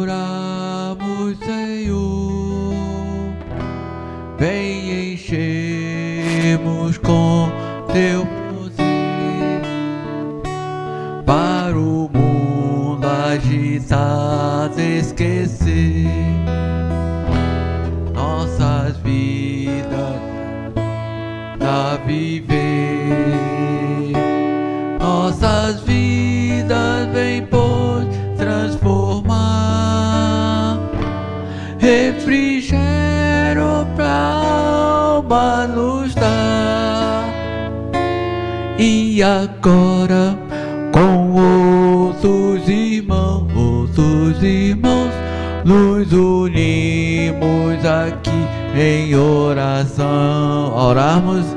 Oramos, Senhor, vem enchemos com teu poder, para o mundo agitado esquecer nossas vidas a viver. Nossas vidas vem por transformar, refrigério pra alma nos dar. E agora com outros irmãos, nos unimos aqui em oração. Oramos,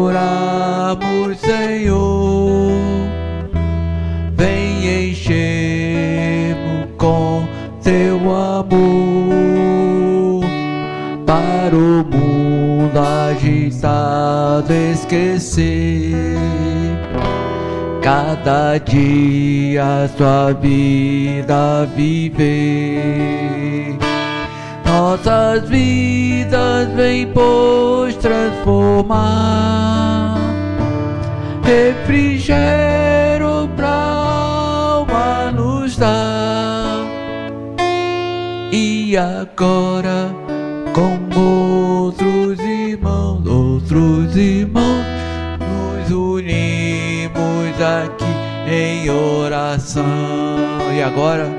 oramos, Senhor, vem encher-nos com teu amor, para o mundo agitado esquecer cada dia sua vida viver. Nossas vidas vem pois transformar, refrigério pra alma nos dar. E agora com outros irmãos, nos unimos aqui em oração. E agora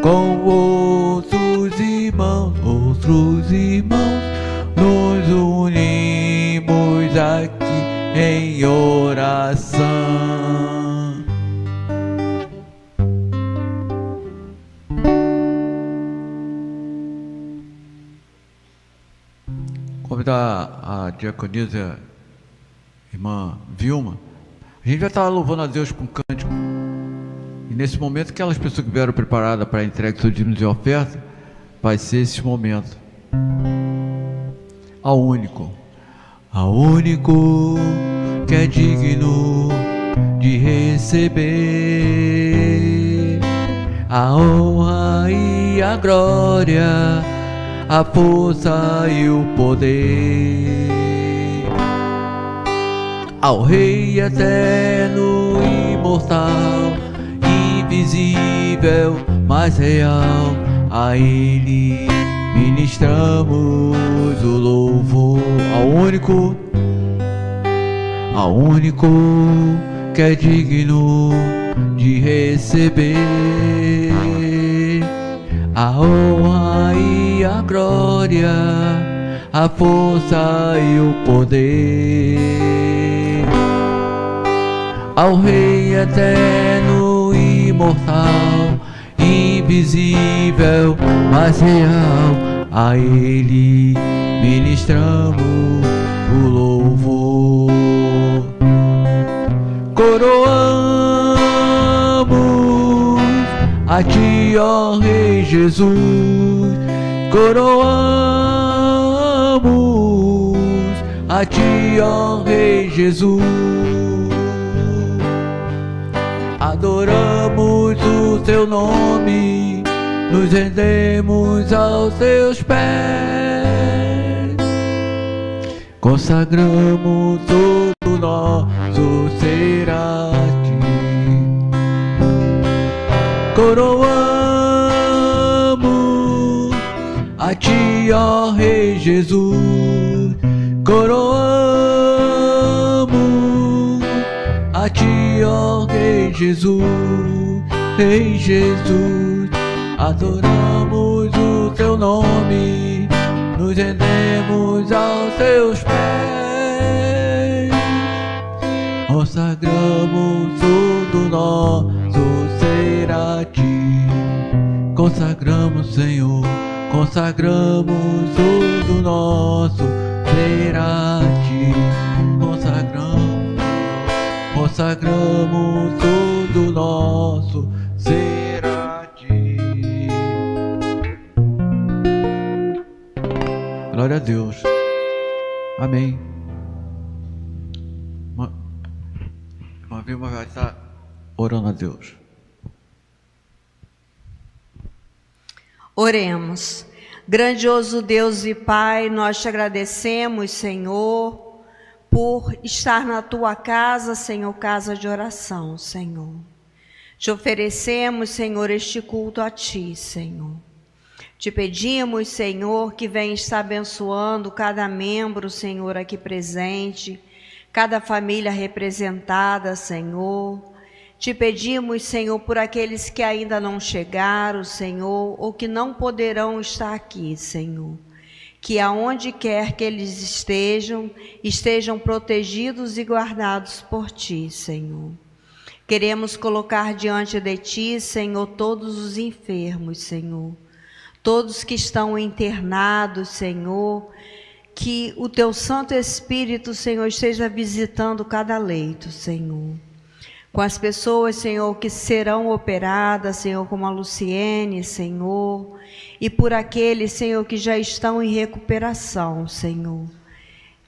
com outros irmãos, nos unimos aqui em oração. Convidar a diaconisa, irmã Vilma. A gente vai estar louvando a Deus com cântico. E nesse momento, aquelas pessoas que vieram preparadas para a entrega de seus dízimos e oferta, vai ser esse momento. Ao único que é digno de receber a honra e a glória, a força e o poder. Ao Rei eterno, imortal, invisível, mas real, a Ele ministramos o louvor. Ao único que é digno de receber a honra e a glória, a força e o poder. Ao Rei eterno, imortal, invisível, mas real, a Ele ministramos o louvor. Coroamos a Ti, ó Rei Jesus, coroamos a Ti, ó Rei Jesus. Adoramos o Teu nome, nos rendemos aos Teus pés, consagramos todo nosso ser a Ti. Coroamos a Ti, ó Rei Jesus, coroamos a Ti, ó Rei Jesus, Rei Jesus. Adoramos o Teu nome, nos rendemos aos Teus pés, consagramos todo nosso ser a Ti. Consagramos, Senhor, consagramos todo nosso ser a Ti. Consagramos todo nosso ser a Ti. Glória a Deus. Amém. Vilma vai estar orando a Deus. Oremos. Grandioso Deus e Pai, nós te agradecemos, Senhor, por estar na tua casa, Senhor, casa de oração, Senhor. Te oferecemos, Senhor, este culto a ti, Senhor. Te pedimos, Senhor, que venha estar abençoando cada membro, Senhor, aqui presente, cada família representada, Senhor. Te pedimos, Senhor, por aqueles que ainda não chegaram, Senhor, ou que não poderão estar aqui, Senhor. Que aonde quer que eles estejam protegidos e guardados por ti, Senhor. Queremos colocar diante de ti, Senhor, todos os enfermos, Senhor. Todos que estão internados, Senhor. Que o teu Santo Espírito, Senhor, esteja visitando cada leito, Senhor. Com as pessoas, Senhor, que serão operadas, Senhor, como a Luciene, Senhor, e por aqueles, Senhor, que já estão em recuperação, Senhor.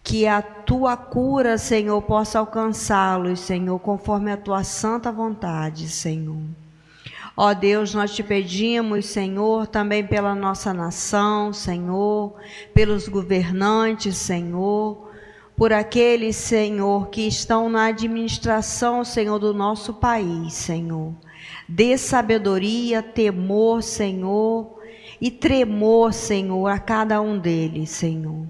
Que a tua cura, Senhor, possa alcançá-los, Senhor, conforme a tua santa vontade, Senhor. Ó Deus, nós te pedimos, Senhor, também pela nossa nação, Senhor, pelos governantes, Senhor, por aqueles, Senhor, que estão na administração, Senhor, do nosso país, Senhor. Dê sabedoria, temor, Senhor, e tremor, Senhor, a cada um deles, Senhor.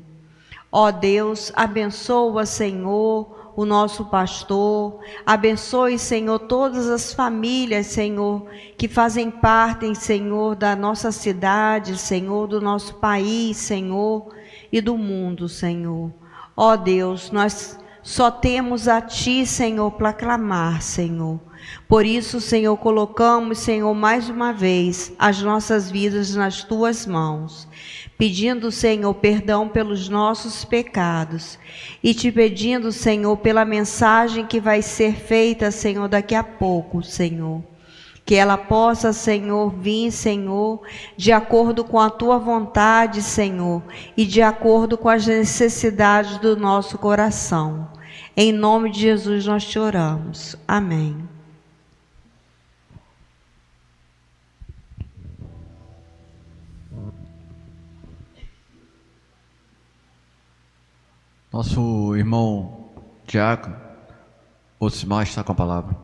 Ó Deus, abençoa, Senhor, o nosso pastor. Abençoe, Senhor, todas as famílias, Senhor, que fazem parte, Senhor, da nossa cidade, Senhor, do nosso país, Senhor, e do mundo, Senhor. Ó Deus, nós só temos a ti, Senhor, para clamar, Senhor. Por isso, Senhor, colocamos, Senhor, mais uma vez as nossas vidas nas tuas mãos, pedindo, Senhor, perdão pelos nossos pecados e te pedindo, Senhor, pela mensagem que vai ser feita, Senhor, daqui a pouco, Senhor. Que ela possa, Senhor, vir, Senhor, de acordo com a tua vontade, Senhor, e de acordo com as necessidades do nosso coração. Em nome de Jesus nós te oramos. Amém. Nosso irmão Diácono Osimar está com a palavra.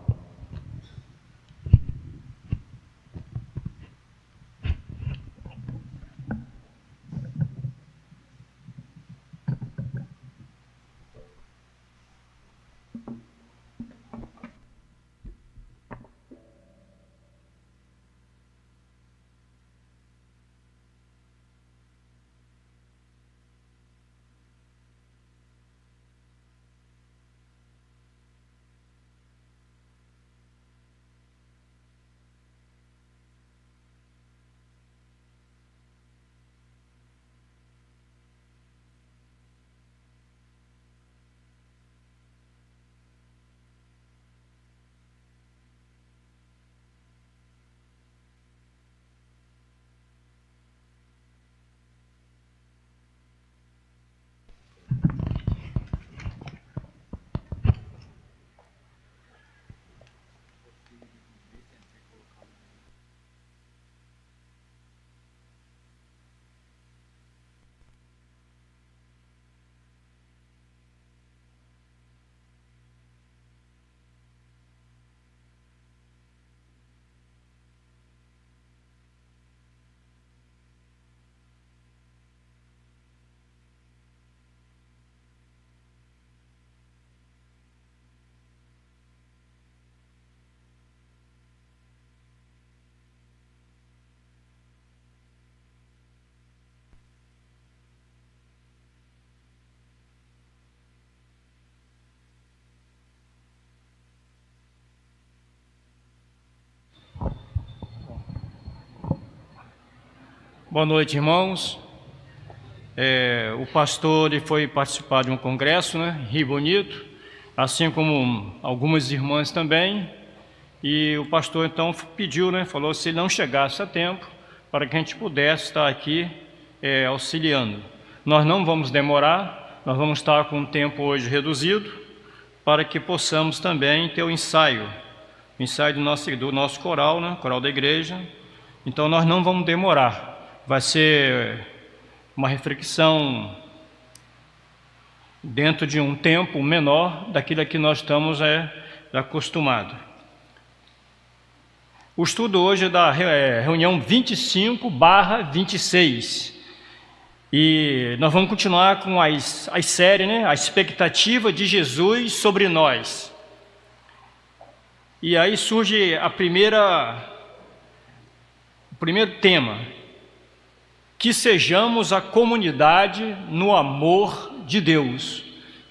Boa noite, irmãos. O pastor ele foi participar de um congresso, né, em Rio Bonito, assim como algumas irmãs também. E o pastor então pediu, né, falou se ele não chegasse a tempo, para que a gente pudesse estar aqui auxiliando. Nós não vamos demorar, nós vamos estar com o tempo hoje reduzido, para que possamos também ter o ensaio do nosso coral, né? Coral da igreja. Então nós não vamos demorar, vai ser uma reflexão dentro de um tempo menor daquilo a que nós estamos acostumados. O estudo hoje é da reunião 25/26 e nós vamos continuar com as séries, né? A expectativa de Jesus sobre nós. E aí surge o primeiro tema, que sejamos a comunidade no amor de Deus.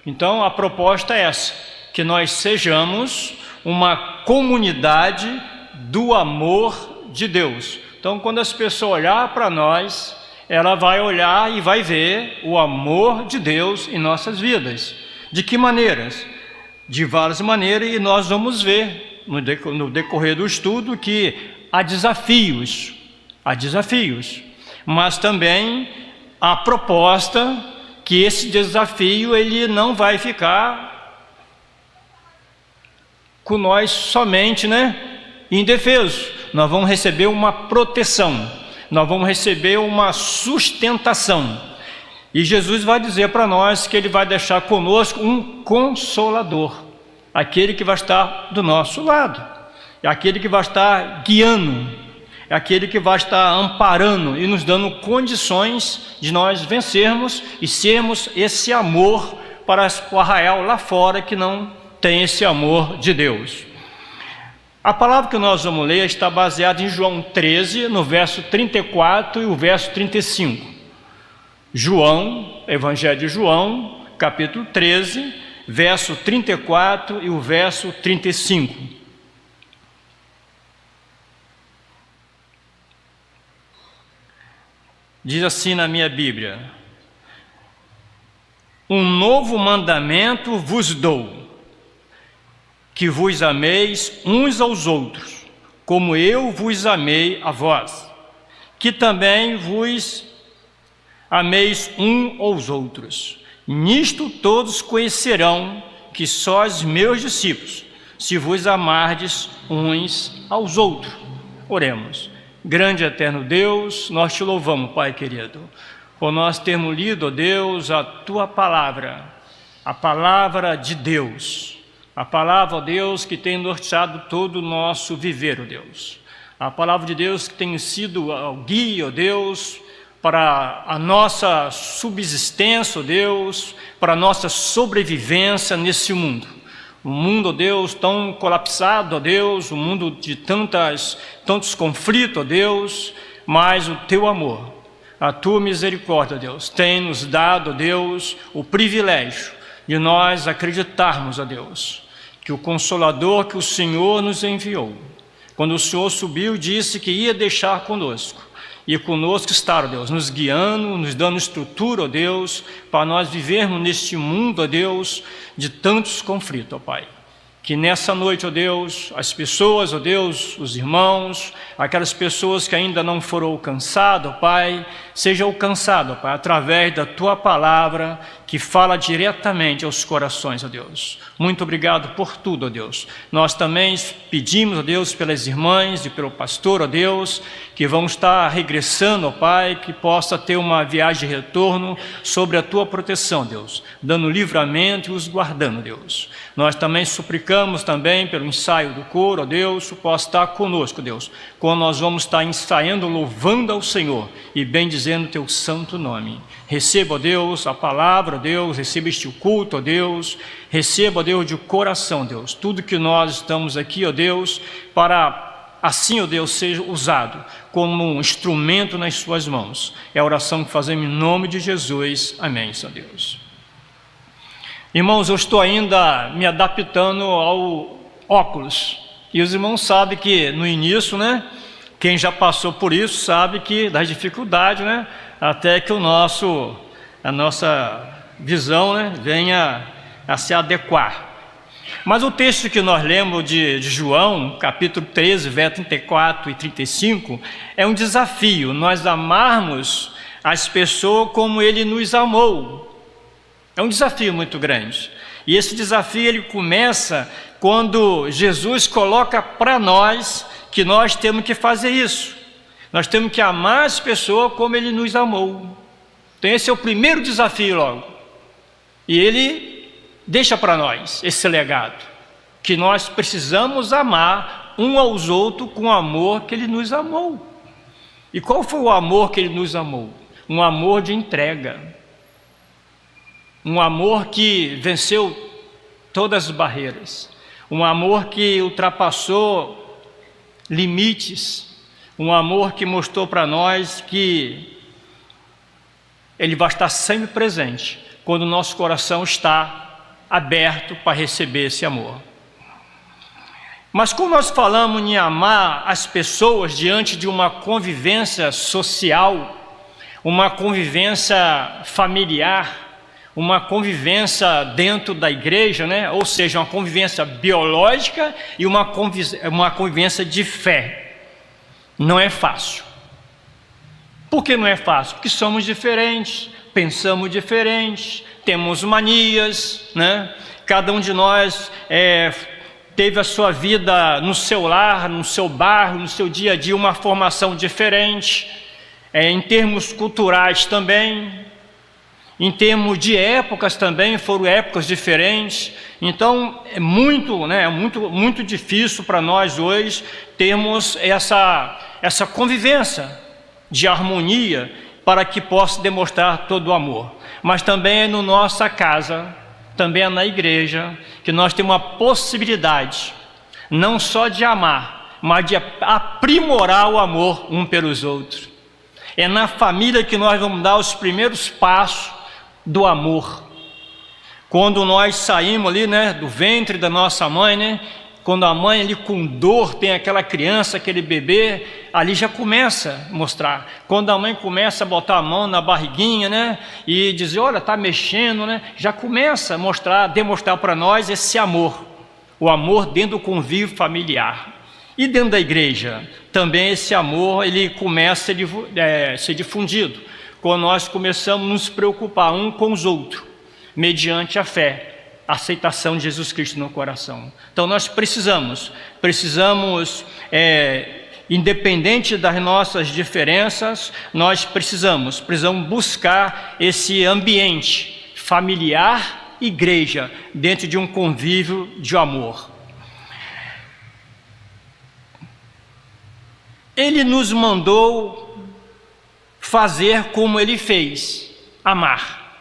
Então a proposta é essa, que nós sejamos uma comunidade do amor de Deus. Então quando as pessoas olhar para nós, ela vai olhar e vai ver o amor de Deus em nossas vidas. De que maneiras? De várias maneiras, e nós vamos ver no decorrer do estudo que há desafios, mas também a proposta que esse desafio ele não vai ficar com nós somente, né, indefesos. Nós vamos receber uma proteção, nós vamos receber uma sustentação. E Jesus vai dizer para nós que Ele vai deixar conosco um consolador, aquele que vai estar do nosso lado, é aquele que vai estar guiando, é aquele que vai estar amparando e nos dando condições de nós vencermos e sermos esse amor para o arraial lá fora que não tem esse amor de Deus. A palavra que nós vamos ler está baseada em João 13, no verso 34 e o verso 35. João, Evangelho de João, capítulo 13, verso 34 e o verso 35. Diz assim na minha Bíblia: um novo mandamento vos dou, que vos ameis uns aos outros, como eu vos amei a vós, que também vos ameis uns aos outros. Nisto todos conhecerão que sois meus discípulos, se vos amardes uns aos outros. Oremos. Grande e eterno Deus, nós te louvamos, Pai querido, por nós termos lido, ó Deus, a Tua palavra, a palavra de Deus, a palavra, ó Deus, que tem norteado todo o nosso viver, ó Deus, a palavra de Deus que tem sido o guia, ó Deus, para a nossa subsistência, ó Deus, para a nossa sobrevivência nesse mundo. Um mundo, ó Deus, tão colapsado, ó Deus, um mundo de tantos conflitos, ó Deus, mas o Teu amor, a Tua misericórdia, ó Deus, tem nos dado, ó Deus, o privilégio de nós acreditarmos, ó Deus, que o Consolador que o Senhor nos enviou, quando o Senhor subiu, disse que ia deixar conosco, e conosco estar, ó Deus, nos guiando, nos dando estrutura, ó Deus, para nós vivermos neste mundo, ó Deus, de tantos conflitos, ó Pai. Que nessa noite, ó Deus, as pessoas, ó Deus, os irmãos, aquelas pessoas que ainda não foram alcançadas, ó Pai, sejam alcançadas, ó Pai, através da Tua palavra, que fala diretamente aos corações, ó Deus. Muito obrigado por tudo, ó Deus. Nós também pedimos, ó Deus, pelas irmãs e pelo pastor, ó Deus, que vão estar regressando, ó Pai, que possa ter uma viagem de retorno sobre a Tua proteção, Deus, dando livramento e os guardando, Deus. Nós também suplicamos também pelo ensaio do coro, ó Deus, que possa estar conosco, Deus, quando nós vamos estar ensaiando, louvando ao Senhor e bendizendo o Teu santo nome. Receba, ó Deus, a palavra, ó Deus, receba este culto, ó Deus, receba, ó Deus, de coração, Deus, tudo que nós estamos aqui, ó Deus, para assim, ó Deus, seja usado como um instrumento nas Suas mãos. É a oração que fazemos em nome de Jesus. Amém, Senhor Deus. Irmãos, eu estou ainda me adaptando ao óculos. E os irmãos sabem que no início, né, quem já passou por isso sabe que das dificuldades, né, até que a nossa visão, né, venha a se adequar. Mas o texto que nós lemos de João, capítulo 13, verso 34 e 35, é um desafio, nós amarmos as pessoas como Ele nos amou. É um desafio muito grande. E esse desafio ele começa quando Jesus coloca para nós que nós temos que fazer isso. Nós temos que amar as pessoas como Ele nos amou. Então esse é o primeiro desafio logo. E Ele deixa para nós esse legado, que nós precisamos amar um aos outros com o amor que Ele nos amou. E qual foi o amor que Ele nos amou? Um amor de entrega. Um amor que venceu todas as barreiras. Um amor que ultrapassou limites. Um amor que mostrou para nós que Ele vai estar sempre presente quando o nosso coração está aberto para receber esse amor. Mas quando nós falamos em amar as pessoas diante de uma convivência social, uma convivência familiar, uma convivência dentro da igreja, né? Ou seja, uma convivência biológica e uma convivência de fé, não é fácil. Por que não é fácil? Porque somos diferentes, pensamos diferente, temos manias, né? Cada um de nós teve a sua vida no seu lar, no seu bairro, no seu dia a dia, uma formação diferente, em termos culturais também, em termos de épocas também, foram épocas diferentes. Então é muito difícil para nós hoje termos essa convivência de harmonia para que possa demonstrar todo o amor. Mas também é na nossa casa, também é na igreja, que nós temos uma possibilidade, não só de amar, mas de aprimorar o amor um pelos outros. É na família que nós vamos dar os primeiros passos do amor. Quando nós saímos ali, né, do ventre da nossa mãe, né, quando a mãe ali com dor tem aquela criança, aquele bebê, ali já começa a mostrar. Quando a mãe começa a botar a mão na barriguinha, né, e dizer, olha, está mexendo, né, já começa a demonstrar para nós esse amor, o amor dentro do convívio familiar. E dentro da igreja, também esse amor, ele começa a ser difundido, quando nós começamos a nos preocupar uns com os outros, mediante a fé, a aceitação de Jesus Cristo no coração. Então nós precisamos, independente das nossas diferenças, nós precisamos buscar esse ambiente familiar, igreja, dentro de um convívio de amor. Ele nos mandou fazer como Ele fez, amar.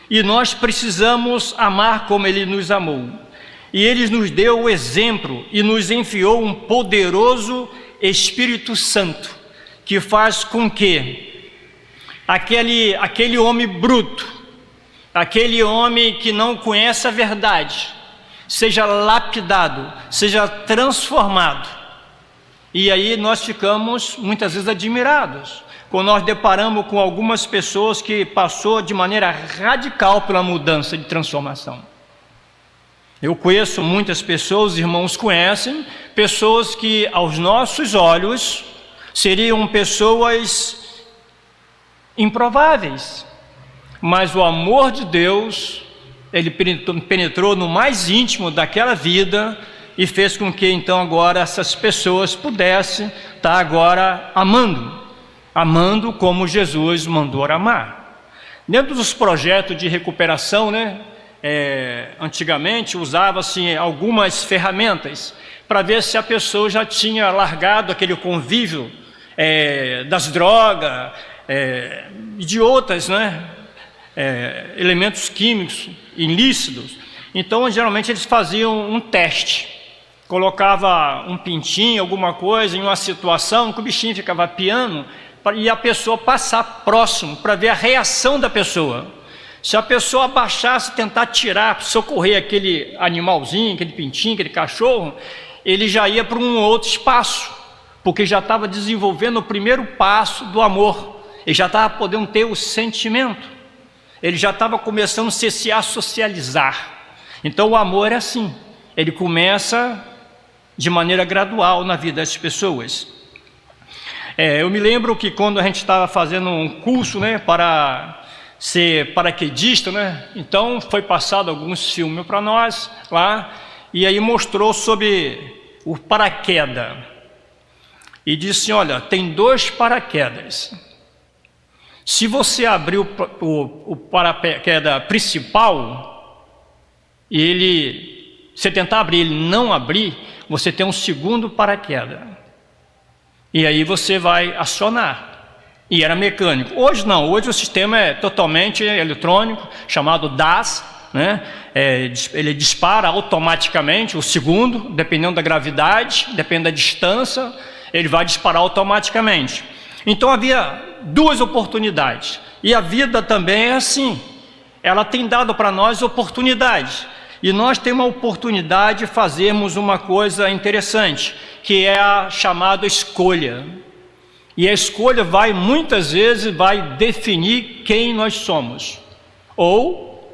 E nós precisamos amar como Ele nos amou. E Ele nos deu o exemplo e nos enviou um poderoso Espírito Santo, que faz com que aquele homem bruto, aquele homem que não conhece a verdade, seja lapidado, seja transformado. E aí nós ficamos muitas vezes admirados quando nós deparamos com algumas pessoas que passou de maneira radical pela mudança de transformação. Eu conheço muitas pessoas, os irmãos conhecem, pessoas que aos nossos olhos seriam pessoas improváveis, mas o amor de Deus, Ele penetrou no mais íntimo daquela vida e fez com que então agora essas pessoas pudessem estar agora amando como Jesus mandou amar. Dentro dos projetos de recuperação, né, antigamente usava-se algumas ferramentas para ver se a pessoa já tinha largado aquele convívio das drogas, de outras, né, elementos químicos ilícitos. Então geralmente eles faziam um teste, colocava um pintinho, alguma coisa em uma situação que o bichinho ficava piando, e a pessoa passar próximo para ver a reação da pessoa. Se a pessoa abaixasse, tentar tirar, socorrer aquele animalzinho, aquele pintinho, aquele cachorro, ele já ia para um outro espaço, porque já estava desenvolvendo o primeiro passo do amor, ele já estava podendo ter o sentimento, ele já estava começando a se assocializar. Então o amor é assim, ele começa de maneira gradual na vida das pessoas. Eu me lembro que quando a gente estava fazendo um curso, né, para ser paraquedista, né? Então foi passado alguns filmes para nós lá, e aí mostrou sobre o paraquedas. E disse: olha, tem 2 paraquedas. Se você abrir o paraquedas principal, e você tentar abrir, ele não abrir, você tem um segundo paraquedas. E aí você vai acionar. E era mecânico. Hoje não, hoje o sistema é totalmente eletrônico, chamado DAS, né? Ele dispara automaticamente o segundo, dependendo da gravidade, dependendo da distância, ele vai disparar automaticamente. Então havia 2 oportunidades. E a vida também é assim. Ela tem dado para nós oportunidades. E nós temos a oportunidade de fazermos uma coisa interessante, que é a chamada escolha. E a escolha muitas vezes vai definir quem nós somos, ou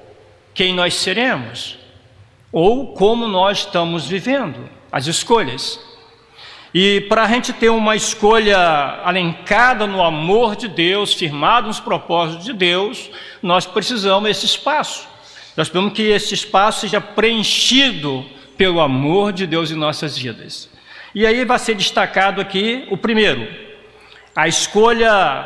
quem nós seremos, ou como nós estamos vivendo, as escolhas. E para a gente ter uma escolha alencada no amor de Deus, firmada nos propósitos de Deus, nós precisamos desse espaço. Nós precisamos que esse espaço seja preenchido pelo amor de Deus em nossas vidas. E aí vai ser destacado aqui o primeiro. A escolha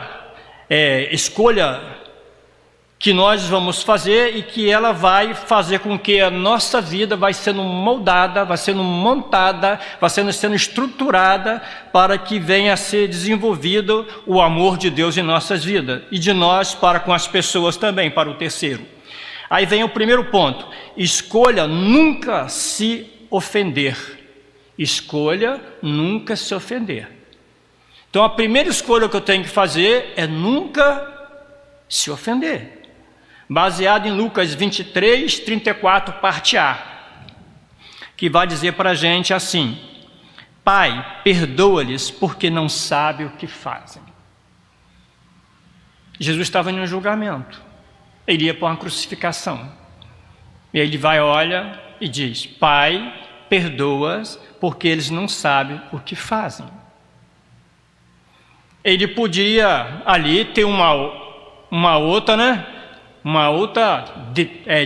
que nós vamos fazer, e que ela vai fazer com que a nossa vida vai sendo moldada, vai sendo montada, vai sendo estruturada para que venha a ser desenvolvido o amor de Deus em nossas vidas, e de nós para com as pessoas também, para o terceiro. Aí vem o primeiro ponto: escolha nunca se ofender. Escolha nunca se ofender. Então a primeira escolha que eu tenho que fazer é nunca se ofender. Baseado em Lucas 23, 34, parte A, que vai dizer para a gente assim: Pai, perdoa-lhes porque não sabem o que fazem. Jesus estava em um julgamento, ele ia para uma crucificação. E ele vai, olha e diz: Pai, perdoa-os porque eles não sabem o que fazem. Ele podia ali ter uma outra, né? Uma outra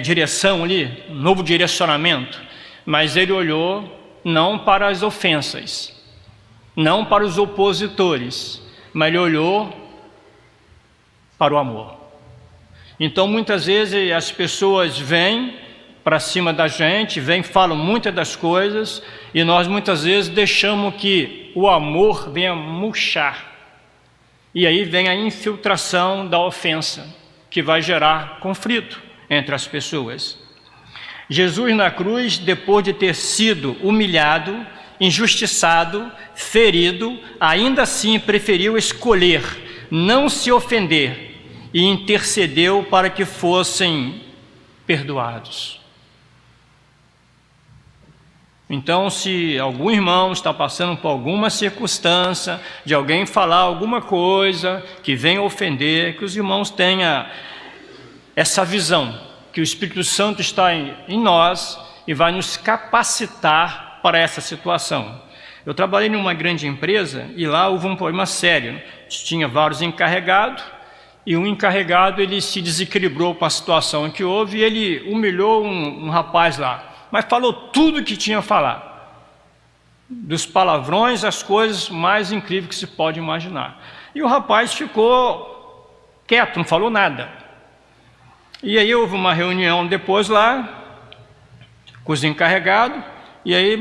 direção ali, um novo direcionamento. Mas ele olhou não para as ofensas, não para os opositores, mas ele olhou para o amor. Então muitas vezes as pessoas vêm para cima da gente, falam muitas das coisas, e nós muitas vezes deixamos que o amor venha murchar. E aí vem a infiltração da ofensa, que vai gerar conflito entre as pessoas. Jesus na cruz, depois de ter sido humilhado, injustiçado, ferido, ainda assim preferiu escolher não se ofender e intercedeu para que fossem perdoados. Então, se algum irmão está passando por alguma circunstância, de alguém falar alguma coisa que venha ofender, que os irmãos tenham essa visão, que o Espírito Santo está em nós e vai nos capacitar para essa situação. Eu trabalhei numa grande empresa e lá houve um problema sério. Tinha vários encarregados e um encarregado ele se desequilibrou com a situação que houve e ele humilhou um rapaz lá. Mas falou tudo que tinha a falar, dos palavrões, as coisas mais incríveis que se pode imaginar. E o rapaz ficou quieto, não falou nada. E aí houve uma reunião depois lá, com os encarregados, e aí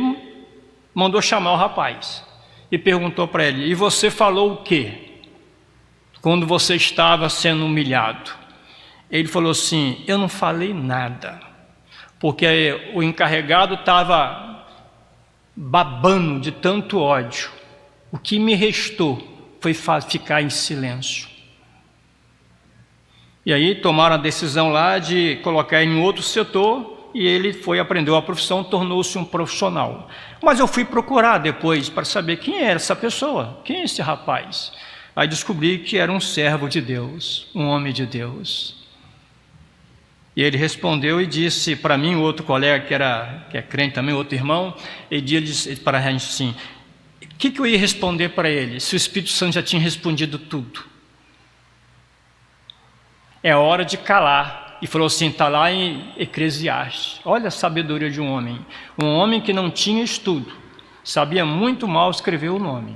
mandou chamar o rapaz. E perguntou para ele: e você falou o quê? Quando você estava sendo humilhado? Ele falou assim: eu não falei nada. Porque o encarregado estava babando de tanto ódio. O que me restou foi ficar em silêncio. E aí tomaram a decisão lá de colocar ele em outro setor, e ele aprendeu a profissão, tornou-se um profissional. Mas eu fui procurar depois para saber quem era essa pessoa, quem é esse rapaz. Aí descobri que era um servo de Deus, um homem de Deus. E ele respondeu e disse para mim, outro colega que é crente também, outro irmão, ele disse para a gente assim: o que eu ia responder para ele, se o Espírito Santo já tinha respondido tudo? É hora de calar. E falou assim, está lá em Eclesiastes. Olha a sabedoria de um homem que não tinha estudo, sabia muito mal escrever o nome.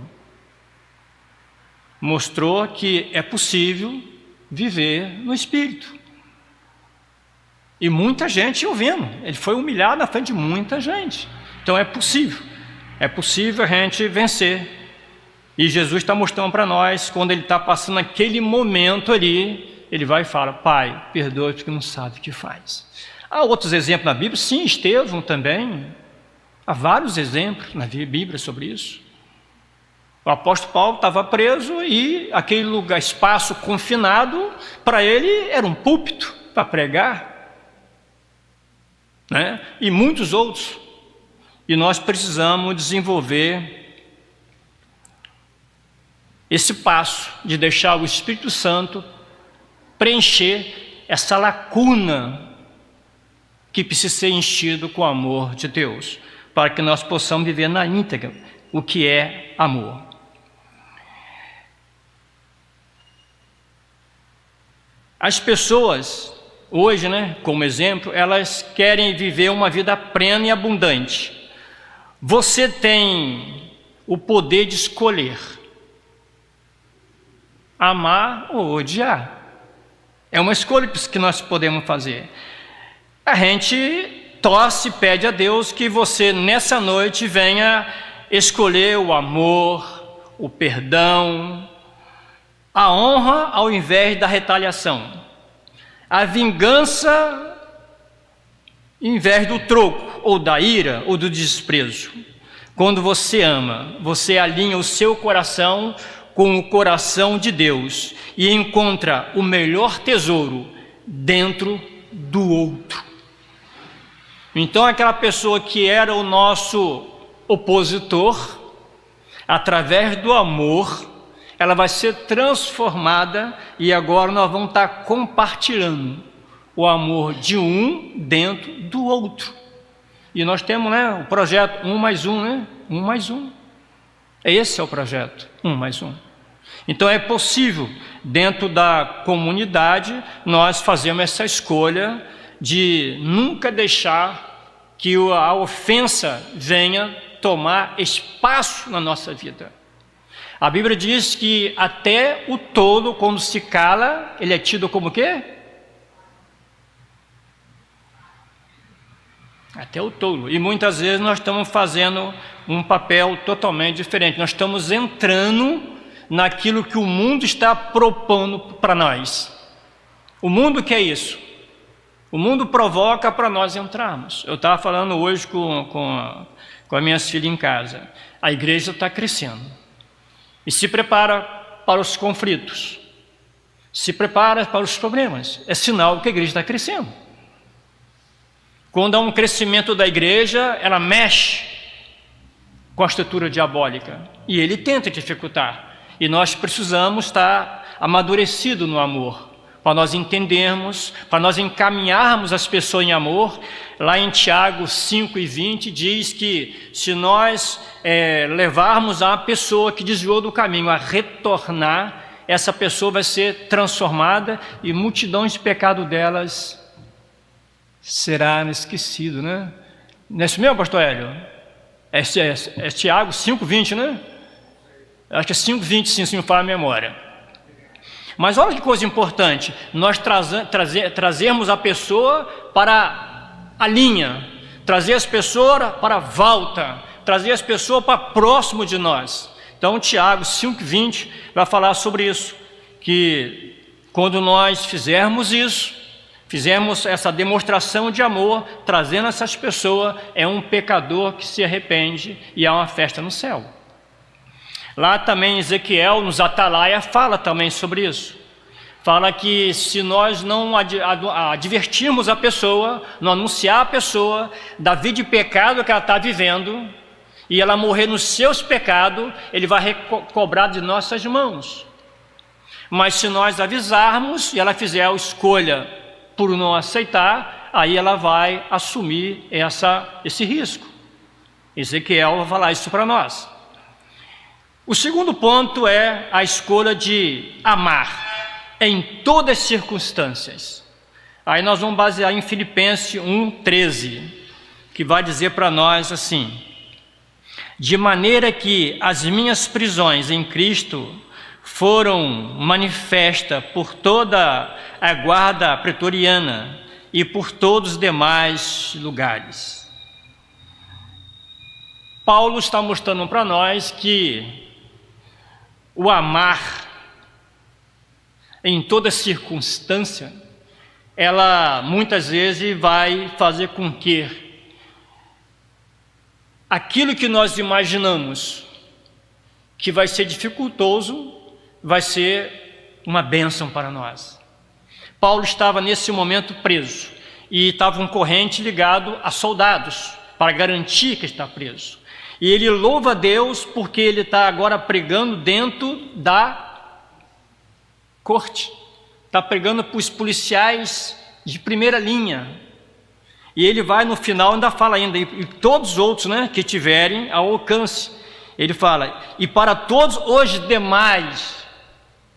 Mostrou que é possível viver no Espírito. E muita gente ouvindo. Ele foi humilhado na frente de muita gente. Então é possível a gente vencer. E Jesus está mostrando para nós, quando ele está passando aquele momento ali, ele vai e fala, Pai, perdoe porque não sabe o que faz. Há outros exemplos na Bíblia, sim, Estevão também. Há vários exemplos na Bíblia sobre isso. O apóstolo Paulo estava preso e aquele lugar, espaço confinado, para ele era um púlpito para pregar, né? E muitos outros. E nós precisamos desenvolver esse passo de deixar o Espírito Santo preencher essa lacuna que precisa ser enchido com o amor de Deus, para que nós possamos viver na íntegra o que é amor. As pessoas hoje, né, como exemplo, elas querem viver uma vida plena e abundante. Você tem o poder de escolher amar ou odiar. É uma escolha que nós podemos fazer. A gente torce e pede a Deus que você nessa noite venha escolher o amor, o perdão, a honra ao invés da retaliação, a vingança em vez do troco, ou da ira, ou do desprezo. Quando você ama, você alinha o seu coração com o coração de Deus e encontra o melhor tesouro dentro do outro. Então aquela pessoa que era o nosso opositor, através do amor, ela vai ser transformada e agora nós vamos estar compartilhando o amor de um dentro do outro. E nós temos, né, o projeto 1+1, né? 1+1. Esse é o projeto 1+1. Então é possível, dentro da comunidade, nós fazermos essa escolha de nunca deixar que a ofensa venha tomar espaço na nossa vida. A Bíblia diz que até o tolo, quando se cala, ele é tido como o quê? Até o tolo. E muitas vezes nós estamos fazendo um papel totalmente diferente. Nós estamos entrando naquilo que o mundo está propondo para nós. O mundo quer isso. O mundo provoca para nós entrarmos. Eu estava falando hoje com as minhas filhas em casa. A igreja está crescendo. E se prepara para os conflitos. Se prepara para os problemas. É sinal que a igreja está crescendo. Quando há um crescimento da igreja, ela mexe com a estrutura diabólica. E ele tenta dificultar. E nós precisamos estar amadurecidos no amor, para nós entendermos, para nós encaminharmos as pessoas em amor. Lá em Tiago 5:20 diz que se nós levarmos a pessoa que desviou do caminho a retornar, essa pessoa vai ser transformada e multidões de pecado delas será esquecido, né? Não é isso mesmo, pastor Hélio? É Tiago 5:20, né? Acho que é 5:20, sim, se me fala a memória. Mas olha que coisa importante, nós trazermos a pessoa para a linha, trazer as pessoas para a volta, trazer as pessoas para próximo de nós. Então Tiago 5:20 vai falar sobre isso, que quando nós fizermos isso, fizemos essa demonstração de amor, trazendo essas pessoas, é um pecador que se arrepende e há uma festa no céu. Lá também Ezequiel, nos Atalaia, fala também sobre isso. Fala que se nós não advertirmos a pessoa, não anunciar a pessoa da vida de pecado que ela está vivendo, e ela morrer nos seus pecados, ele vai recobrar de nossas mãos. Mas se nós avisarmos e ela fizer a escolha por não aceitar, aí ela vai assumir esse risco. Ezequiel vai falar isso para nós. O segundo ponto é a escolha de amar. em todas as circunstâncias. Aí nós vamos basear em Filipenses 1:13, que vai dizer para nós assim: de maneira que as minhas prisões em Cristo foram manifestas por toda a guarda pretoriana e por todos os demais lugares. Paulo está mostrando para nós que o amar em toda circunstância, ela muitas vezes vai fazer com que aquilo que nós imaginamos que vai ser dificultoso, vai ser uma bênção para nós. Paulo estava nesse momento preso e estava um corrente ligado a soldados para garantir que está preso. E ele louva a Deus porque ele está agora pregando dentro da corte, está pregando para os policiais de primeira linha. E ele vai no final, ainda fala ainda, e todos os outros, né, que tiverem ao alcance. Ele fala, e para todos os demais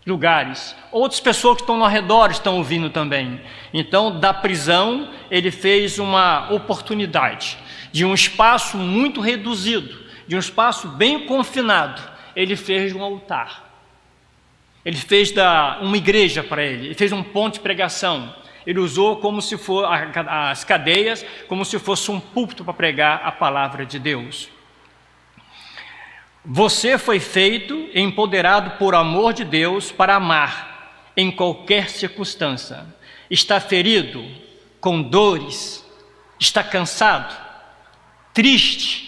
lugares, outras pessoas que estão ao redor estão ouvindo também. Então, da prisão, ele fez uma oportunidade de um espaço muito reduzido, de um espaço bem confinado. Ele fez um altar. Ele fez uma igreja para ele. Ele fez um ponto de pregação. Ele usou como se for as cadeias, como se fosse um púlpito para pregar a palavra de Deus. Você foi feito e empoderado por amor de Deus para amar em qualquer circunstância. Está ferido, com dores, está cansado, triste.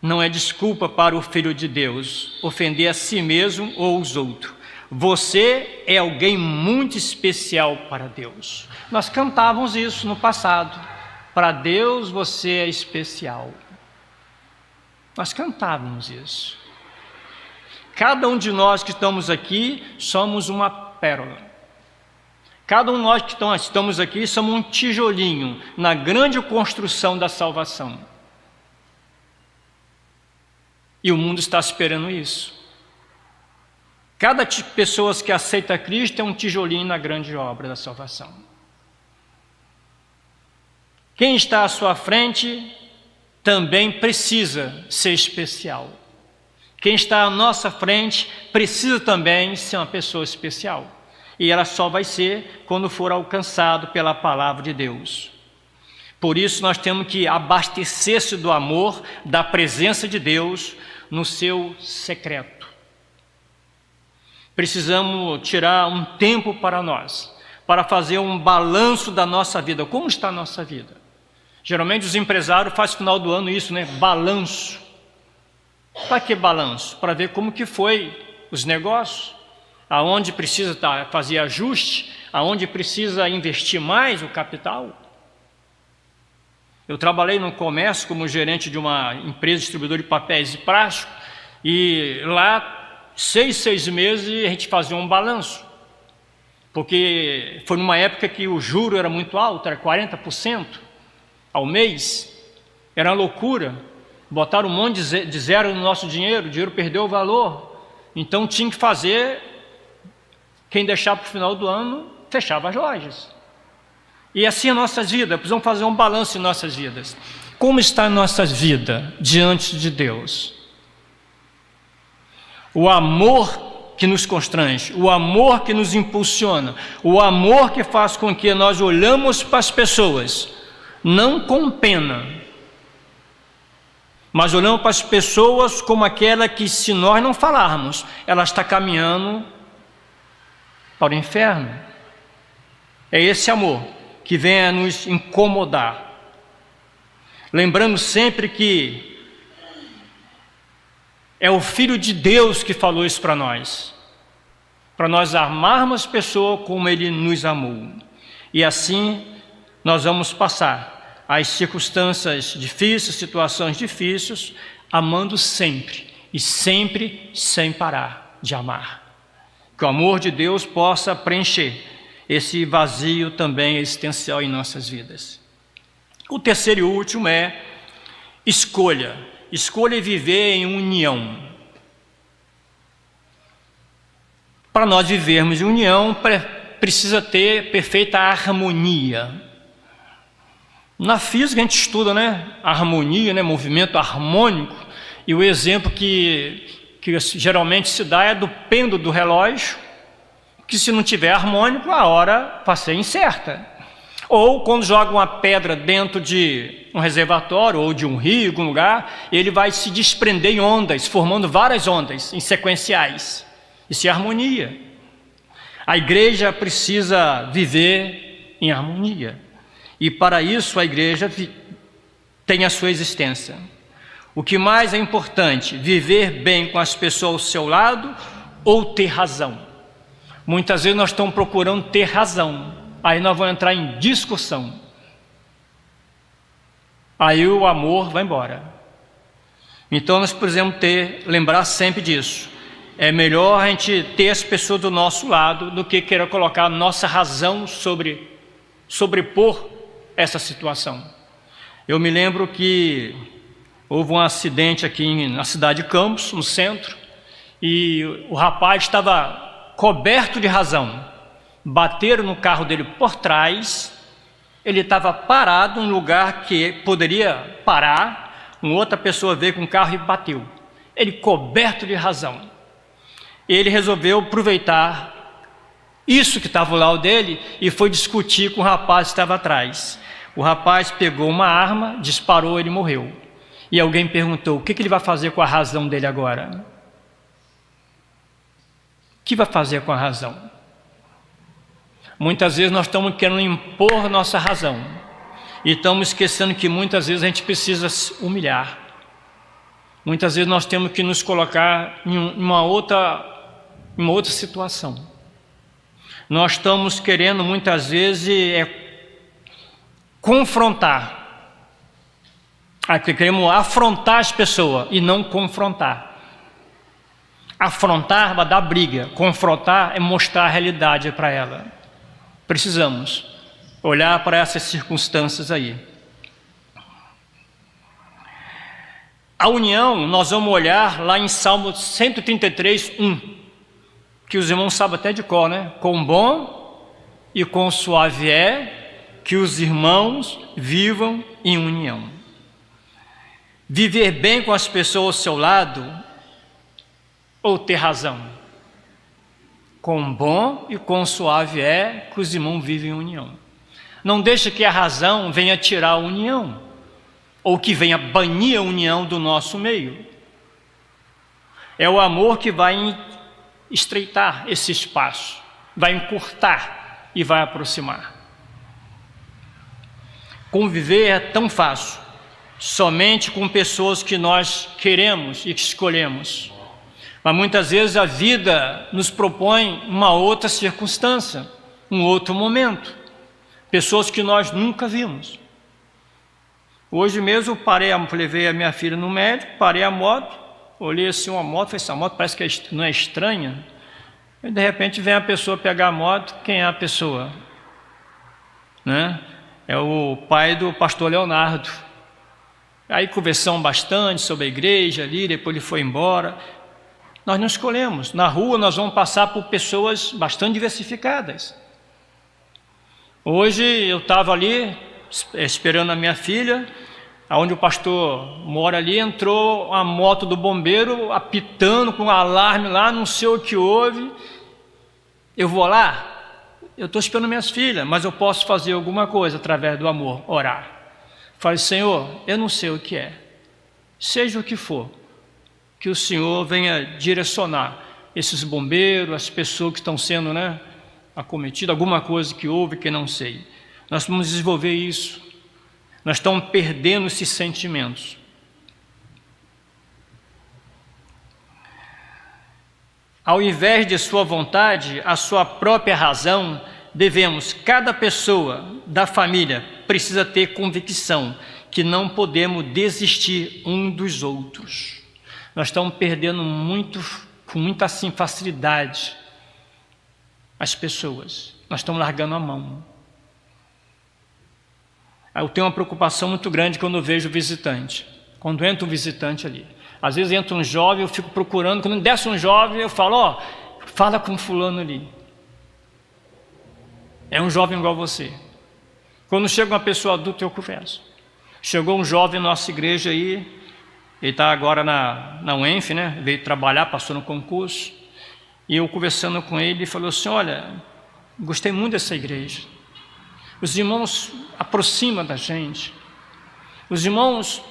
Não é desculpa para o Filho de Deus ofender a si mesmo ou os outros. Você é alguém muito especial para Deus. Nós cantávamos isso no passado. Para Deus você é especial. Nós cantávamos isso. Cada um de nós que estamos aqui somos uma pérola. Cada um de nós que estamos aqui somos um tijolinho na grande construção da salvação. E o mundo está esperando isso. Cada pessoa que aceita Cristo é um tijolinho na grande obra da salvação. Quem está à sua frente também precisa ser especial. Quem está à nossa frente precisa também ser uma pessoa especial. E ela só vai ser quando for alcançado pela palavra de Deus. Por isso nós temos que abastecer-se do amor, da presença de Deus no seu secreto. Precisamos tirar um tempo para nós, para fazer um balanço da nossa vida. Como está a nossa vida? Geralmente os empresários fazem no final do ano isso, né? Balanço. Para que balanço? Para ver como que foi os negócios, aonde precisa fazer ajuste, aonde precisa investir mais o capital. Eu trabalhei no comércio como gerente de uma empresa distribuidora de papéis e plástico, e lá 6 meses a gente fazia um balanço, porque foi numa época que o juro era muito alto, era 40% ao mês, era uma loucura, botaram um monte de zero no nosso dinheiro, o dinheiro perdeu o valor, então tinha que fazer, quem deixar para o final do ano, fechava as lojas. E assim a nossas vidas, precisamos fazer um balanço em nossas vidas. Como está a nossa vida diante de Deus? O amor que nos constrange, o amor que nos impulsiona, o amor que faz com que nós olhamos para as pessoas, não com pena, mas olhamos para as pessoas como aquela que, se nós não falarmos, ela está caminhando para o inferno. É esse amor que vem a nos incomodar. Lembrando sempre que é o Filho de Deus que falou isso para nós amarmos a pessoa como Ele nos amou. E assim nós vamos passar as circunstâncias difíceis, situações difíceis, amando sempre e sempre sem parar de amar. Que o amor de Deus possa preencher esse vazio também existencial em nossas vidas. O terceiro e último é escolha. Escolha viver em união. Para nós vivermos em união, precisa ter perfeita harmonia. Na física a gente estuda, né? Harmonia, né? Movimento harmônico. E o exemplo que geralmente se dá é do pêndulo do relógio, que se não tiver harmônico, a hora vai ser incerta. Ou quando joga uma pedra dentro de um reservatório ou de um rio, algum lugar, ele vai se desprender em ondas, formando várias ondas em sequenciais. Isso é harmonia. A igreja precisa viver em harmonia. E para isso a igreja tem a sua existência. O que mais é importante? Viver bem com as pessoas ao seu lado ou ter razão? Muitas vezes nós estamos procurando ter razão. Aí nós vamos entrar em discussão. Aí o amor vai embora. Então nós precisamos lembrar sempre disso. É melhor a gente ter as pessoas do nosso lado do que querer colocar a nossa razão sobrepor essa situação. Eu me lembro que houve um acidente aqui na cidade de Campos, no centro, e o rapaz estava coberto de razão. Bateram no carro dele por trás, ele estava parado em um lugar que poderia parar, uma outra pessoa veio com o carro e bateu. Ele coberto de razão. Ele resolveu aproveitar isso que estava ao lado dele e foi discutir com o rapaz que estava atrás. O rapaz pegou uma arma, disparou, ele morreu. E alguém perguntou, o que ele vai fazer com a razão dele agora? O que vai fazer com a razão? Muitas vezes nós estamos querendo impor nossa razão e estamos esquecendo que muitas vezes a gente precisa se humilhar. Muitas vezes nós temos que nos colocar em uma outra situação. Nós estamos querendo muitas vezes confrontar. Queremos afrontar as pessoas e não confrontar. Afrontar vai dar briga, confrontar é mostrar a realidade para ela. Precisamos olhar para essas circunstâncias aí. A união, nós vamos olhar lá em Salmo 133, 1, que os irmãos sabem até de cor, né? Quão bom e quão suave é que os irmãos vivam em união. Viver bem com as pessoas ao seu lado ou ter razão? Quão bom e quão suave é que os irmãos vivem em união. Não deixe que a razão venha tirar a união, ou que venha banir a união do nosso meio. É o amor que vai estreitar esse espaço, vai encurtar e vai aproximar. Conviver é tão fácil, somente com pessoas que nós queremos e que escolhemos. Mas muitas vezes a vida nos propõe uma outra circunstância, um outro momento. Pessoas que nós nunca vimos. Hoje mesmo eu levei a minha filha no médico, parei a moto, olhei assim uma moto, falei, essa moto parece que não é estranha. E de repente vem a pessoa pegar a moto, quem é a pessoa? Né? É o pai do pastor Leonardo. Aí conversamos bastante sobre a igreja ali, depois ele foi embora. Nós não escolhemos. Na rua nós vamos passar por pessoas bastante diversificadas. Hoje eu estava ali esperando a minha filha, onde o pastor mora ali, entrou a moto do bombeiro apitando com um alarme lá, não sei o que houve. Eu vou lá, eu estou esperando minhas filhas, mas eu posso fazer alguma coisa através do amor, orar. Falei, Senhor, eu não sei o que é, seja o que for, que o Senhor venha direcionar esses bombeiros, as pessoas que estão sendo acometidas, alguma coisa que houve que não sei. Nós vamos desenvolver isso. Nós estamos perdendo esses sentimentos. Ao invés de sua vontade, a sua própria razão, cada pessoa da família precisa ter convicção que não podemos desistir um dos outros. Nós estamos perdendo com muita facilidade as pessoas. Nós estamos largando a mão. Eu tenho uma preocupação muito grande quando eu vejo visitante. Quando entra um visitante ali. Às vezes entra um jovem, eu fico procurando. Quando desce um jovem, eu falo, Fala com fulano ali. É um jovem igual você. Quando chega uma pessoa adulta, eu converso. Chegou um jovem na nossa igreja aí, ele está agora na UENF, né? Veio trabalhar, passou no concurso. E eu conversando com ele, ele falou assim, olha, gostei muito dessa igreja. Os irmãos aproximam da gente. Os irmãos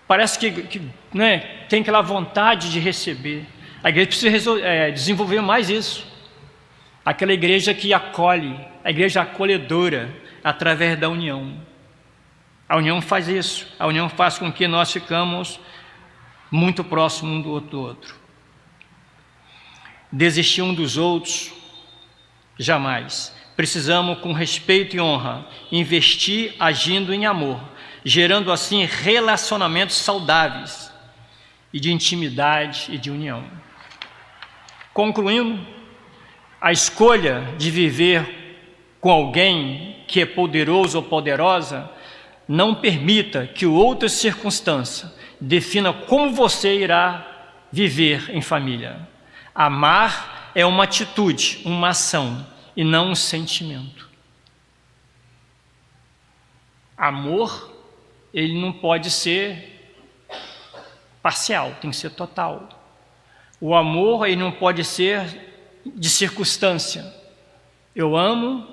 parece que né, tem aquela vontade de receber. A igreja precisa desenvolver mais isso. Aquela igreja que acolhe, a igreja acolhedora, através da união. A união faz isso. A união faz com que nós ficamos muito próximos um do outro. Desistir um dos outros, jamais. Precisamos, com respeito e honra, investir agindo em amor, gerando assim relacionamentos saudáveis e de intimidade e de união. Concluindo, a escolha de viver com alguém que é poderoso ou poderosa não permita que outra circunstância defina como você irá viver em família. Amar é uma atitude, uma ação e não um sentimento. Amor, ele não pode ser parcial, tem que ser total. O amor, ele não pode ser de circunstância. Eu amo,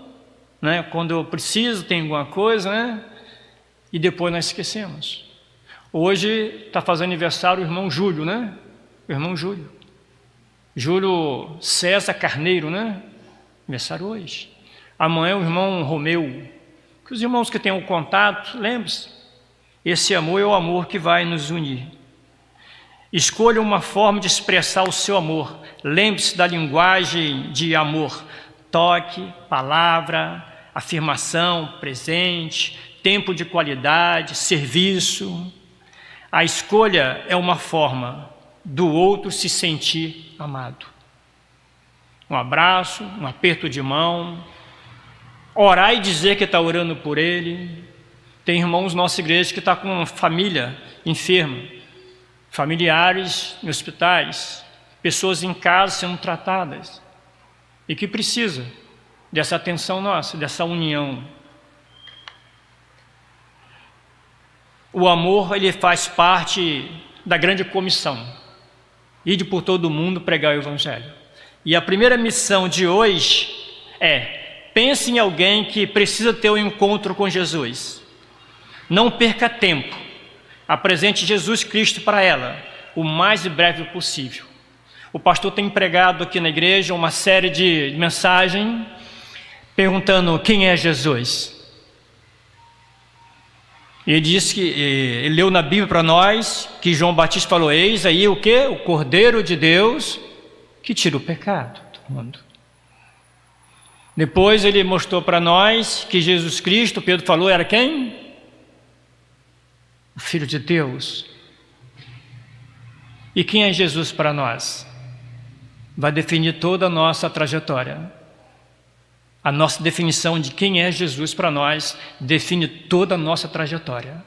né, quando eu preciso, tem alguma coisa, né, e depois nós esquecemos. Hoje está fazendo aniversário o irmão Júlio, né? O irmão Júlio. Júlio César Carneiro, né? Aniversário hoje. Amanhã o irmão Romeu. Que os irmãos que têm o contato, lembre-se, esse amor é o amor que vai nos unir. Escolha uma forma de expressar o seu amor. Lembre-se da linguagem de amor. Toque, palavra, afirmação, presente, tempo de qualidade, serviço. A escolha é uma forma do outro se sentir amado. Um abraço, um aperto de mão, orar e dizer que está orando por ele. Tem irmãos na nossa igreja que está com uma família enferma, familiares em hospitais, pessoas em casa sendo tratadas e que precisa dessa atenção nossa, dessa união. O amor, ele faz parte da grande comissão. Ide por todo o mundo pregar o evangelho. E a primeira missão de hoje é: pense em alguém que precisa ter um encontro com Jesus. Não perca tempo. Apresente Jesus Cristo para ela o mais breve possível. O pastor tem pregado aqui na igreja uma série de mensagens perguntando quem é Jesus. Ele disse que ele leu na Bíblia para nós que João Batista falou: eis aí o que? O Cordeiro de Deus que tira o pecado do mundo. Depois ele mostrou para nós que Jesus Cristo, Pedro falou, era quem? O Filho de Deus. E quem é Jesus para nós? Vai definir toda a nossa trajetória. A nossa definição de quem é Jesus para nós define toda a nossa trajetória.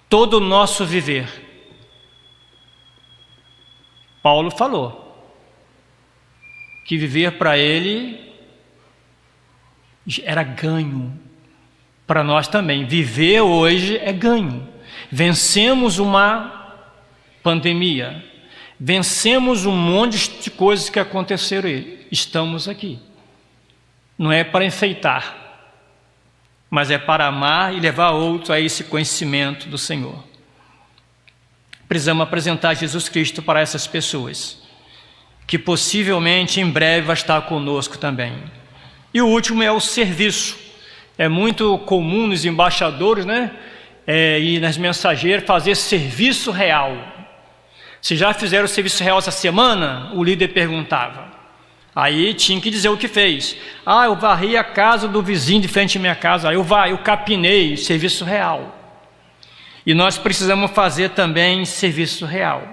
Todo o nosso viver. Paulo falou que viver para ele era ganho. Para nós também, viver hoje é ganho. Vencemos uma pandemia, vencemos um monte de coisas que aconteceram aí. Estamos aqui. Não é para enfeitar, mas é para amar e levar outros a esse conhecimento do Senhor. Precisamos apresentar Jesus Cristo para essas pessoas, que possivelmente em breve vai estar conosco também. E o último é o serviço. É muito comum nos embaixadores, né, e nas mensageiras fazer serviço real. Se já fizeram o serviço real essa semana, o líder perguntava. Aí tinha que dizer o que fez. Eu varri a casa do vizinho de frente à minha casa. Eu capinei, serviço real. E nós precisamos fazer também serviço real.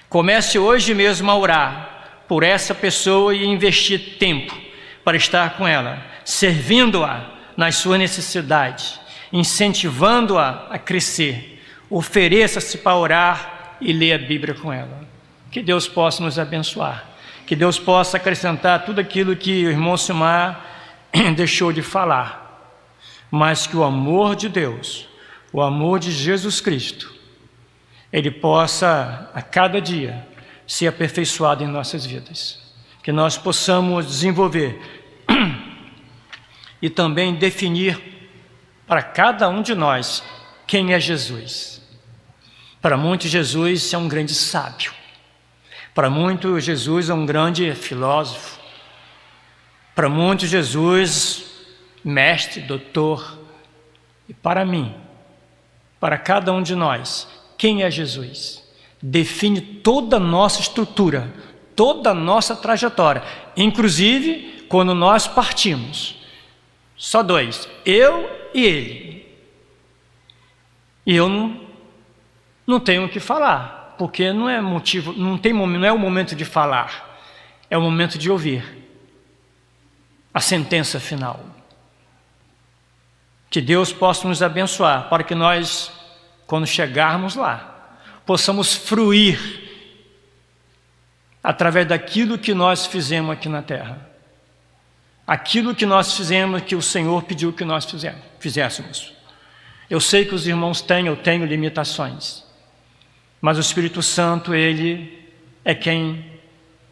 Comece hoje mesmo a orar por essa pessoa e investir tempo para estar com ela, servindo-a nas suas necessidades, incentivando-a a crescer. Ofereça-se para orar e ler a Bíblia com ela. Que Deus possa nos abençoar. Que Deus possa acrescentar tudo aquilo que o irmão Silmar deixou de falar, mas que o amor de Deus, o amor de Jesus Cristo, ele possa a cada dia ser aperfeiçoado em nossas vidas, que nós possamos desenvolver e também definir para cada um de nós quem é Jesus. Para muitos, Jesus é um grande sábio. Para muitos, Jesus é um grande filósofo. Para muitos, Jesus, mestre, doutor. E para mim, para cada um de nós, quem é Jesus? Define toda a nossa estrutura, toda a nossa trajetória, inclusive quando nós partimos. Só dois, eu e ele. E eu não tenho o que falar, porque não é motivo, não é o momento de falar, é o momento de ouvir a sentença final. Que Deus possa nos abençoar para que nós, quando chegarmos lá, possamos fruir através daquilo que nós fizemos aqui na terra. Aquilo que nós fizemos, que o Senhor pediu que nós fizéssemos. Eu sei que os irmãos têm, eu tenho limitações, mas o Espírito Santo, Ele é quem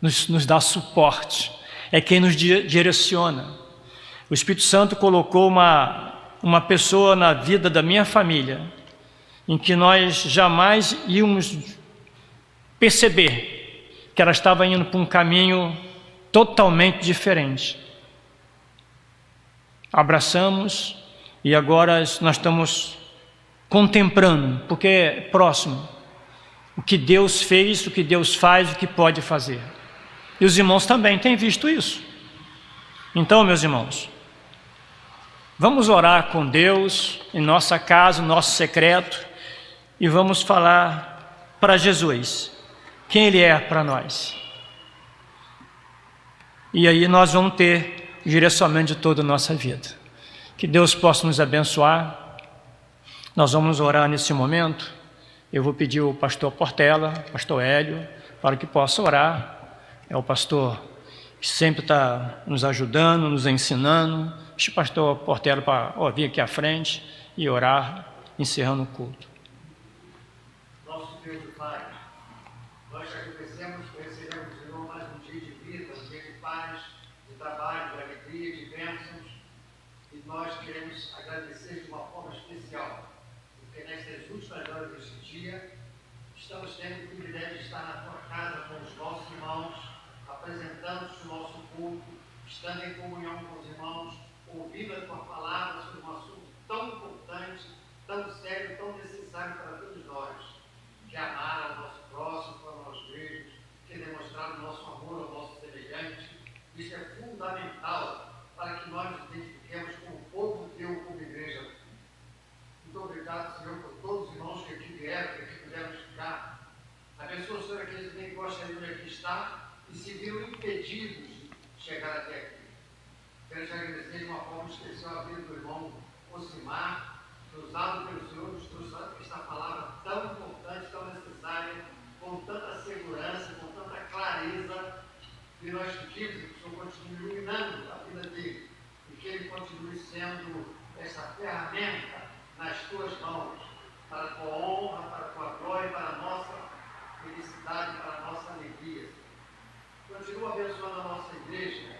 nos dá suporte, é quem nos direciona. O Espírito Santo colocou uma pessoa na vida da minha família, em que nós jamais íamos perceber que ela estava indo para um caminho totalmente diferente. Abraçamos e agora nós estamos contemplando, porque é próximo, o que Deus fez, o que Deus faz, o que pode fazer. E os irmãos também têm visto isso. Então, meus irmãos, vamos orar com Deus em nossa casa, no nosso secreto, e vamos falar para Jesus quem Ele é para nós. E aí nós vamos ter o direcionamento de toda a nossa vida. Que Deus possa nos abençoar. Nós vamos orar nesse momento. Eu vou pedir ao pastor Portela, pastor Hélio, para que possa orar. É o pastor que sempre está nos ajudando, nos ensinando. Deixa o pastor Portela para vir aqui à frente e orar, encerrando o culto. Nosso Deus e Pai, nós te agradecemos por recebermos, Senhor, mais um dia de vida, um dia de paz, de trabalho, de alegria, de bênçãos. E nós queremos agradecer de uma forma especial, porque nestas últimas horas deste dia, estamos tendo o privilégio de estar na tua casa com os nossos irmãos, apresentando-te o nosso culto, estando em comunhão com os irmãos, ouvindo a tua palavra sobre um assunto tão importante, tão sério, tão necessário para todos nós, que é amar ao nosso próximo, para nós mesmos, que é demonstrar o nosso amor ao nosso semelhante. Isso é fundamental para que nós nos identifiquemos com o povo teu, como igreja. Muito obrigado, Senhor, por todos os irmãos que aqui vieram, que aqui puderam ficar. Abençoa, Senhor, aqueles que nem gostariam de aqui estar e se viram impedidos de chegar até aqui. Quero te agradecer de uma forma especial a vida do irmão Osimar, que, usado pelo Senhor, nos trouxe esta palavra tão importante, tão necessária, com tanta segurança, com tanta clareza, e nós pedimos que o Senhor continue iluminando a vida dele, e que ele continue sendo essa ferramenta nas tuas mãos, para a tua honra, para a tua glória, para a nossa felicidade, para a nossa alegria. Continua abençoando a nossa igreja,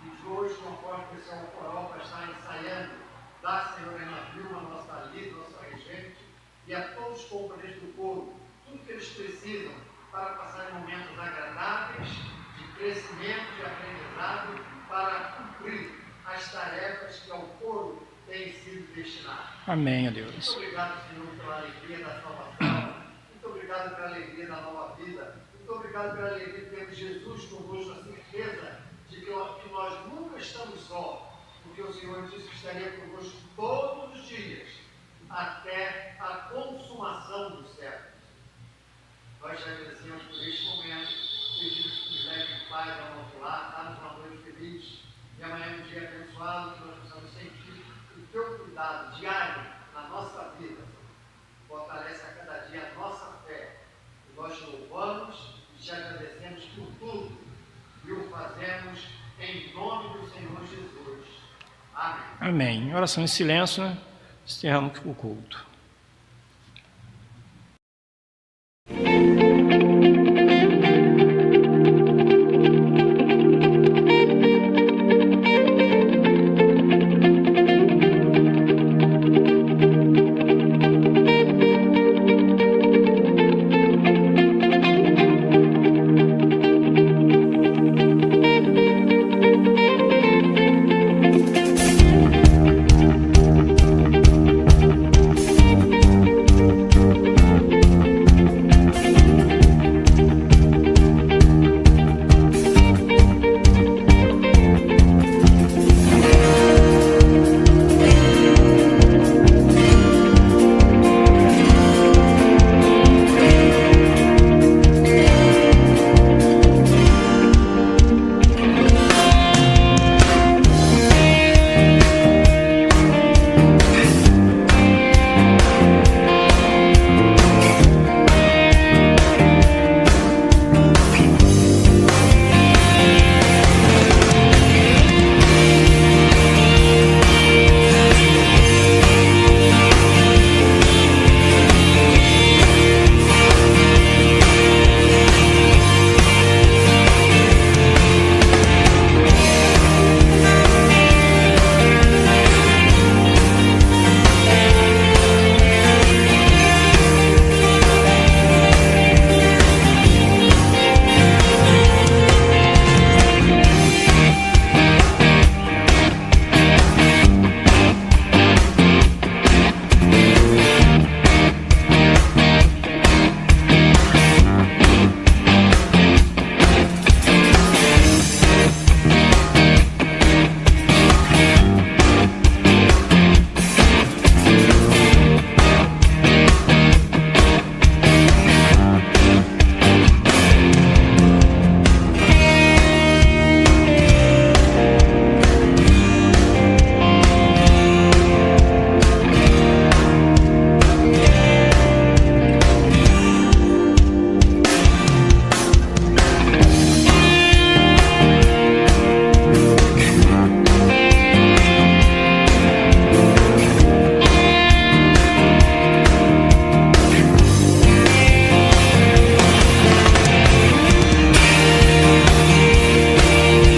e de hoje, conforme o pessoal coral vai estar ensaiando, dá, Senhor, a Vilma, nossa líder, nossa regente, e a todos os componentes do coro, tudo que eles precisam para passar momentos agradáveis, de crescimento, de aprendizado, para cumprir as tarefas que ao coro têm sido destinadas. Amém, a Deus. Muito obrigado, Senhor, pela alegria da salvação. Muito obrigado pela alegria da nova vida. Muito obrigado pela alegria de termos Jesus conosco, a certeza de que nós nunca estamos só, porque o Senhor disse que estaria conosco todos os dias, até a consumação dos séculos. Nós te agradecemos por este momento, pedimos que nos leve em paz ao nosso lar, dá-nos uma noite feliz, e amanhã é um dia abençoado, que nós possamos sentir o teu cuidado diário na nossa vida. Fortalece a cada dia a nossa fé. E nós te louvamos e te agradecemos por tudo. Amém. Oração em silêncio, né? Encerramos o culto.